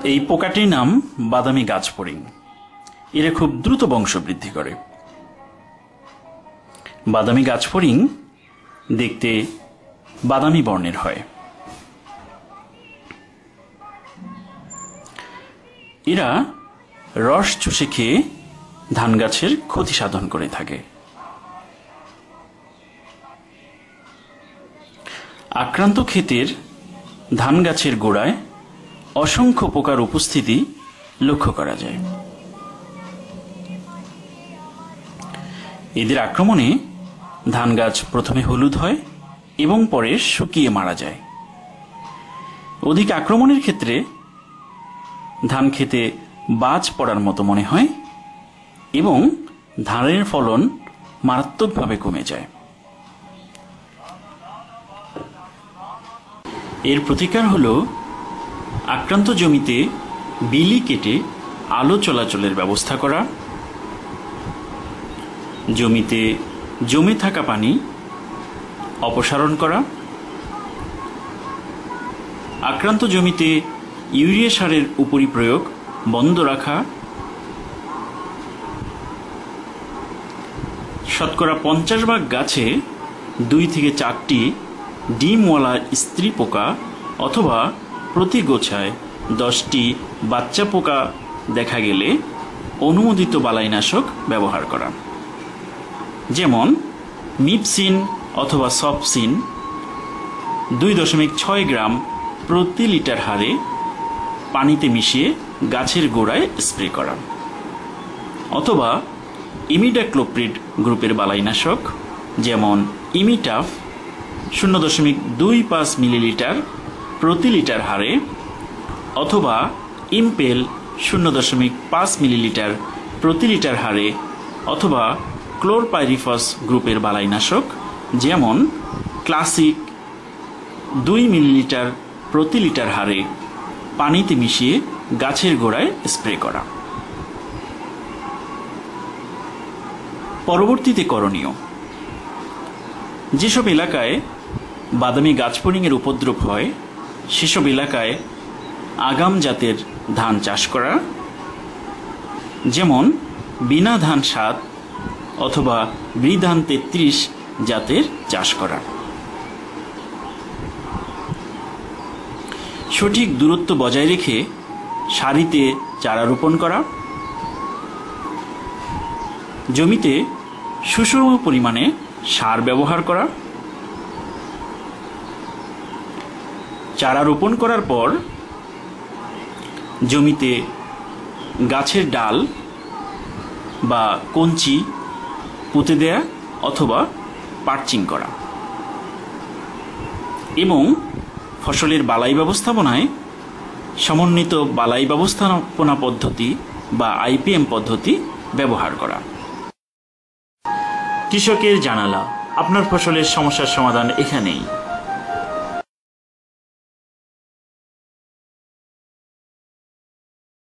এই পোকাটির নাম বাদামি গাছফড়িং। এরা খুব দ্রুত বংশবৃদ্ধি করে। বাদামি গাছফড়িং দেখতে বাদামি বর্ণের হয়। এরা রস চুষে খেয়ে ধান গাছের ক্ষতি সাধন করে থাকে। আক্রান্ত ক্ষেতের ধান গাছের গোড়ায় অসংখ্য পোকার উপস্থিতি লক্ষ্য করা যায়। এদের আক্রমণে ধান গাছ প্রথমে হলুদ হয় এবং পরে শুকিয়ে মারা যায়। অধিক আক্রমণের ক্ষেত্রে ধান খেতে বাজ পড়ার মতো মনে হয় এবং ধানের ফলন মারাত্মকভাবে কমে যায়। এর প্রতিকার হল আক্রান্ত জমিতে বিলি কেটে আলো চলাচলের ব্যবস্থা করা, জমিতে জমে থাকা পানি অপসারণ করা, আক্রান্ত জমিতে ইউরিয়া সারের উপরিপ্রয়োগ বন্ধ রাখা, শতকরা 50 গাছে 2 থেকে 4টি ডিমওয়ালা স্ত্রী পোকা অথবা প্রতি গোছায় 10টি বাচ্চা পোকা দেখা গেলে অনুমোদিত বালাইনাশক ব্যবহার করা, যেমন মিপসিন অথবা সফসিন 2.6 গ্রাম প্রতি লিটার হারে পানিতে মিশিয়ে গাছের গোড়ায় স্প্রে করা, অথবা ইমিডাক্লোপ্রিড গ্রুপের বালাইনাশক যেমন ইমিটাফ 0.25 মিলিলিটার প্রতি লিটার হারে, অথবা ইম্পেল 0.5 মিলিলিটার প্রতি লিটার হারে, অথবা ক্লোরপাইরিফস গ্রুপের বালাইনাশক যেমন ক্লাসিক 2 মিলিলিটার প্রতি লিটার হারে পানিতে মিশিয়ে গাছের গোড়ায় স্প্রে করা। পরবর্তীতে করণীয়: যেসব এলাকায় বাদামি গাছফড়িংয়ের উপদ্রব হয় সেসব এলাকায় আগাম জাতের ধান চাষ করা, যেমন বিনা ধান 7 অথবা বৃধান 33 জাতের চাষ করা। সঠিক দূরত্ব বজায় রেখে সারিতে চারা রোপণ করা, জমিতে সুষম পরিমাণে সার ব্যবহার করা, চারা রোপণ করার পর জমিতে গাছের ডাল বা কঞ্চি পুঁতে দেয়া অথবা পার্চিং করা, এবং ফসলের বালাই ব্যবস্থাপনায় সমন্বিত বালাই ব্যবস্থাপনা পদ্ধতি বা আইপিএম পদ্ধতি ব্যবহার করা। কৃষকের জানালা, আপনার ফসলের সমস্যার সমাধান এখানেই।